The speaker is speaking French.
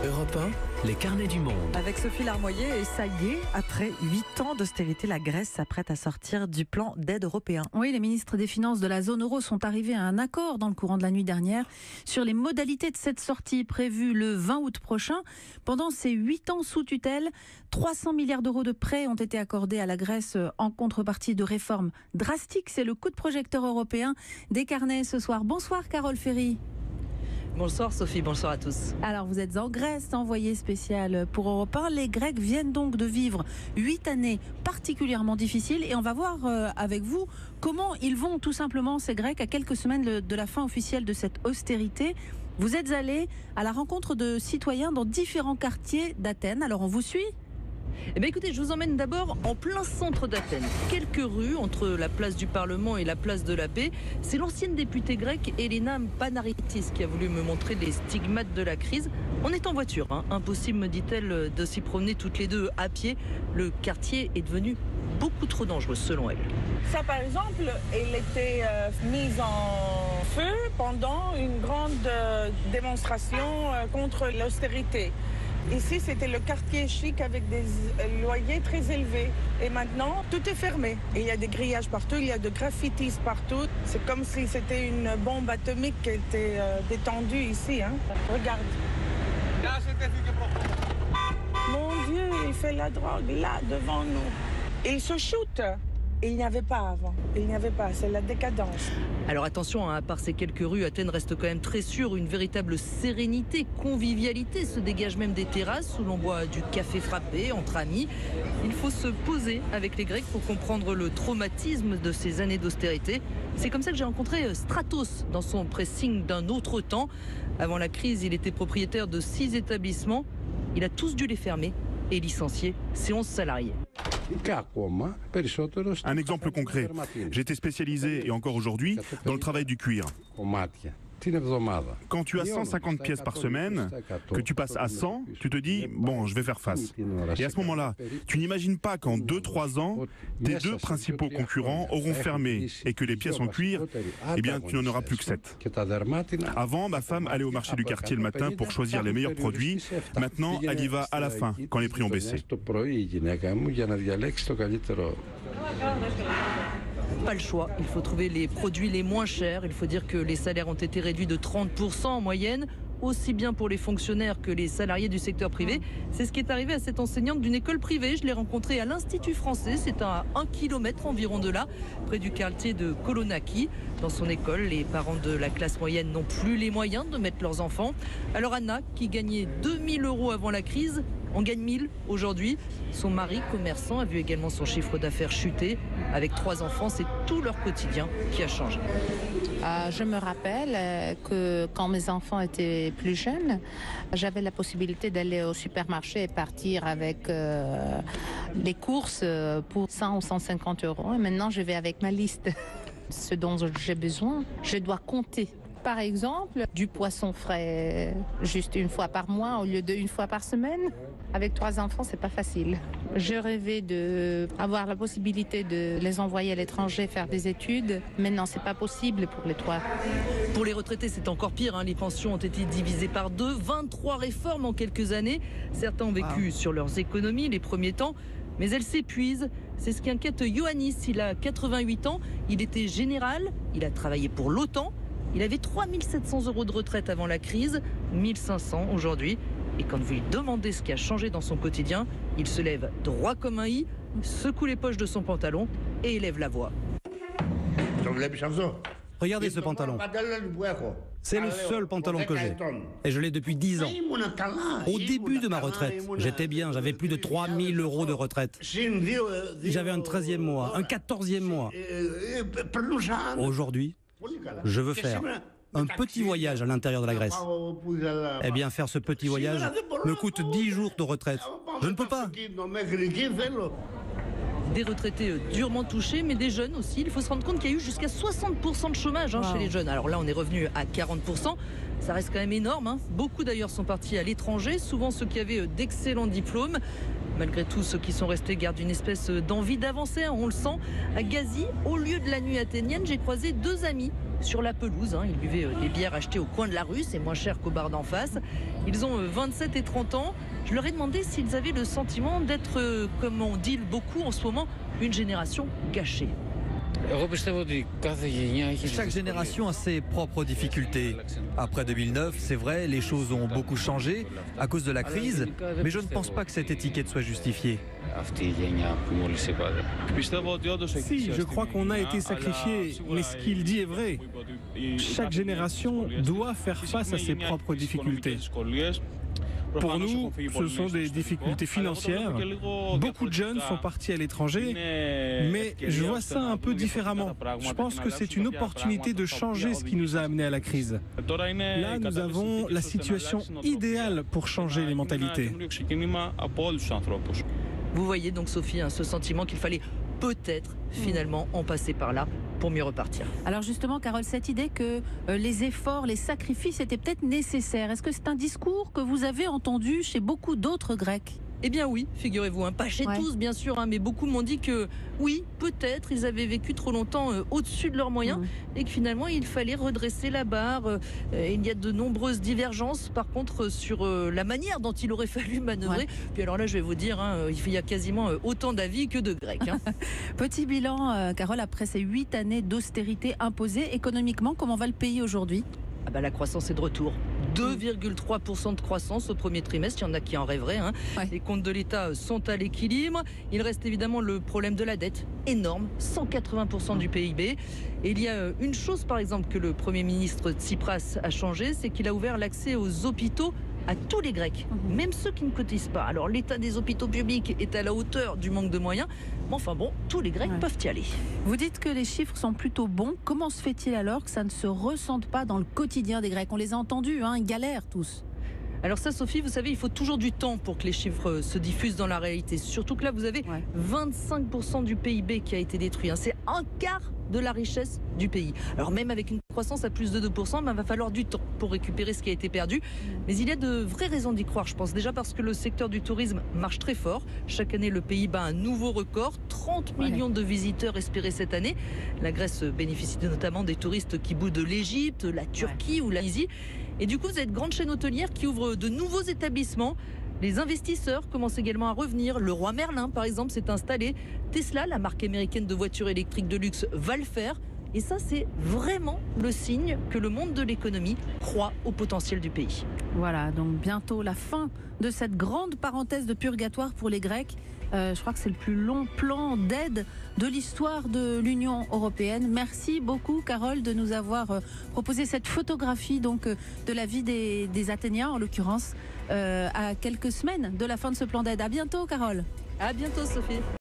Europe 1, les carnets du monde. Avec Sophie Larmoyer, et ça y est, après 8 ans d'austérité, la Grèce s'apprête à sortir du plan d'aide européen. Oui, les ministres des Finances de la zone euro sont arrivés à un accord dans le courant de la nuit dernière sur les modalités de cette sortie prévue le 20 août prochain. Pendant ces 8 ans sous tutelle, 300 milliards d'euros de prêts ont été accordés à la Grèce en contrepartie de réformes drastiques. C'est le coup de projecteur européen des carnets ce soir. Bonsoir Carole Ferry. Bonsoir Sophie, bonsoir à tous. Alors vous êtes en Grèce, envoyé spécial pour Europe 1. Les Grecs viennent donc de vivre 8 années particulièrement difficiles et on va voir avec vous comment ils vont tout simplement ces Grecs à quelques semaines de la fin officielle de cette austérité. Vous êtes allés à la rencontre de citoyens dans différents quartiers d'Athènes. Alors on vous suit ? Eh bien écoutez, je vous emmène d'abord en plein centre d'Athènes. Quelques rues entre la place du Parlement et la place de la Paix. C'est l'ancienne députée grecque Elena Panaritis qui a voulu me montrer les stigmates de la crise. On est en voiture, hein. Impossible, me dit-elle, de s'y promener toutes les deux à pied. Le quartier est devenu beaucoup trop dangereux selon elle. Ça par exemple, elle était mise en feu pendant une grande démonstration contre l'austérité. Ici, c'était le quartier chic avec des loyers très élevés. Et maintenant, tout est fermé. Et il y a des grillages partout, il y a des graffitis partout. C'est comme si c'était une bombe atomique qui était détendue ici. Hein. Regarde. Mon Dieu, il fait la drogue là, devant nous. Il se shoot. Il n'y avait pas avant. Il n'y avait pas. C'est la décadence. Alors attention, hein, à part ces quelques rues, Athènes reste quand même très sûre. Une véritable sérénité, convivialité se dégage même des terrasses où l'on boit du café frappé entre amis. Il faut se poser avec les Grecs pour comprendre le traumatisme de ces années d'austérité. C'est comme ça que j'ai rencontré Stratos dans son pressing d'un autre temps. Avant la crise, il était propriétaire de 6 établissements. Il a tous dû les fermer et licencier ses 11 salariés. Un exemple concret. J'étais spécialisé, et encore aujourd'hui, dans le travail du cuir. Quand tu as 150 pièces par semaine, que tu passes à 100, tu te dis, bon, je vais faire face. Et à ce moment-là, tu n'imagines pas qu'en 2-3 ans, tes 2 principaux concurrents auront fermé et que les pièces en cuir, eh bien, tu n'en auras plus que 7. Avant, ma femme allait au marché du quartier le matin pour choisir les meilleurs produits. Maintenant, elle y va à la fin, quand les prix ont baissé. Pas le choix, il faut trouver les produits les moins chers. Il faut dire que les salaires ont été réduits de 30% en moyenne, aussi bien pour les fonctionnaires que les salariés du secteur privé. C'est ce qui est arrivé à cette enseignante d'une école privée. Je l'ai rencontrée à l'Institut français, c'est à 1 kilomètre environ de là, près du quartier de Kolonaki. Dans son école, les parents de la classe moyenne n'ont plus les moyens de mettre leurs enfants. Alors Anna, qui gagnait 2000 € avant la crise, en gagne 1000 aujourd'hui. Son mari, commerçant, a vu également son chiffre d'affaires chuter. Avec 3 enfants, c'est tout leur quotidien qui a changé. Je me rappelle que quand mes enfants étaient plus jeunes, j'avais la possibilité d'aller au supermarché et partir avec les courses pour 100 ou 150 €. Et maintenant, je vais avec ma liste. Ce dont j'ai besoin, je dois compter. Par exemple, du poisson frais juste 1 fois par mois au lieu de 1 fois par semaine. Avec 3 enfants, c'est pas facile. Je rêvais d'avoir la possibilité de les envoyer à l'étranger faire des études. Maintenant, c'est pas possible pour les 3. Pour les retraités, c'est encore pire. Les pensions ont été divisées par 2. 23 réformes en quelques années. Certains ont vécu sur leurs économies les premiers temps, mais elles s'épuisent. C'est ce qui inquiète Ioannis. Il a 88 ans. Il était général. Il a travaillé pour l'OTAN. Il avait 3 700 € de retraite avant la crise, 1 500 aujourd'hui. Et quand vous lui demandez ce qui a changé dans son quotidien, il se lève droit comme un i, secoue les poches de son pantalon et élève la voix. Regardez ce pantalon. C'est le seul pantalon que j'ai. Et je l'ai depuis 10 ans. Au début de ma retraite, j'étais bien, j'avais plus de 3 000 € de retraite. J'avais un 13e mois, un 14e mois. Aujourd'hui, je veux faire un petit voyage à l'intérieur de la Grèce. Eh bien, faire ce petit voyage me coûte 10 jours de retraite. Je ne peux pas. Des retraités durement touchés, mais des jeunes aussi. Il faut se rendre compte qu'il y a eu jusqu'à 60% de chômage chez les jeunes. Alors là, on est revenu à 40%. Ça reste quand même énorme. Beaucoup d'ailleurs sont partis à l'étranger, souvent ceux qui avaient d'excellents diplômes. Malgré tout, ceux qui sont restés gardent une espèce d'envie d'avancer, on le sent. À Gazi, au lieu de la nuit athénienne, j'ai croisé 2 amis sur la pelouse. Ils buvaient des bières achetées au coin de la rue, c'est moins cher qu'au bar d'en face. Ils ont 27 et 30 ans. Je leur ai demandé s'ils avaient le sentiment d'être, comme on dit beaucoup en ce moment, une génération gâchée. Chaque génération a ses propres difficultés. Après 2009, c'est vrai, les choses ont beaucoup changé à cause de la crise, mais je ne pense pas que cette étiquette soit justifiée. Si, je crois qu'on a été sacrifié, mais ce qu'il dit est vrai. Chaque génération doit faire face à ses propres difficultés. Pour nous, ce sont des difficultés financières. Beaucoup de jeunes sont partis à l'étranger, mais je vois ça un peu différemment. Je pense que c'est une opportunité de changer ce qui nous a amenés à la crise. Là, nous avons la situation idéale pour changer les mentalités. Vous voyez donc, Sophie, ce sentiment qu'il fallait peut-être finalement en passer par là pour mieux repartir. Alors justement, Carole, cette idée que les efforts, les sacrifices étaient peut-être nécessaires, est-ce que c'est un discours que vous avez entendu chez beaucoup d'autres Grecs ? Eh bien oui, figurez-vous, pas chez tous bien sûr, mais beaucoup m'ont dit que oui, peut-être ils avaient vécu trop longtemps au-dessus de leurs moyens et que finalement il fallait redresser la barre. Il y a de nombreuses divergences par contre sur la manière dont il aurait fallu manœuvrer. Puis alors là je vais vous dire, il y a quasiment autant d'avis que de Grecs. Petit bilan, Carole, après ces 8 années d'austérité imposée, économiquement, comment va le pays aujourd'hui ? La croissance est de retour. 2,3% de croissance au premier trimestre, il y en a qui en rêveraient. Les comptes de l'État sont à l'équilibre. Il reste évidemment le problème de la dette, énorme, 180% du PIB. Et il y a une chose par exemple que le Premier ministre Tsipras a changé, c'est qu'il a ouvert l'accès aux hôpitaux à tous les Grecs, même ceux qui ne cotisent pas. Alors l'état des hôpitaux publics est à la hauteur du manque de moyens, mais enfin bon, tous les Grecs peuvent y aller. Vous dites que les chiffres sont plutôt bons. Comment se fait-il alors que ça ne se ressente pas dans le quotidien des Grecs ? On les a entendus, ils galèrent tous. Alors ça, Sophie, vous savez, il faut toujours du temps pour que les chiffres se diffusent dans la réalité. Surtout que là, vous avez 25% du PIB qui a été détruit. C'est un quart de la richesse du pays. Alors même avec une croissance à plus de 2%, il va falloir du temps pour récupérer ce qui a été perdu. Mais il y a de vraies raisons d'y croire, je pense. Déjà parce que le secteur du tourisme marche très fort. Chaque année, le pays bat un nouveau record. 30 millions de visiteurs espérés cette année. La Grèce bénéficie notamment des touristes qui bougent de l'Égypte, la Turquie ou la Tunisie. Et du coup, vous avez de grandes chaînes hôtelières qui ouvrent de nouveaux établissements. Les investisseurs commencent également à revenir. Le roi Merlin, par exemple, s'est installé. Tesla, la marque américaine de voitures électriques de luxe, va le faire. Et ça, c'est vraiment le signe que le monde de l'économie croit au potentiel du pays. Voilà, donc bientôt la fin de cette grande parenthèse de purgatoire pour les Grecs. Je crois que c'est le plus long plan d'aide de l'histoire de l'Union européenne. Merci beaucoup, Carole, de nous avoir proposé cette photographie donc, de la vie des Athéniens, en l'occurrence, à quelques semaines de la fin de ce plan d'aide. À bientôt, Carole. À bientôt, Sophie.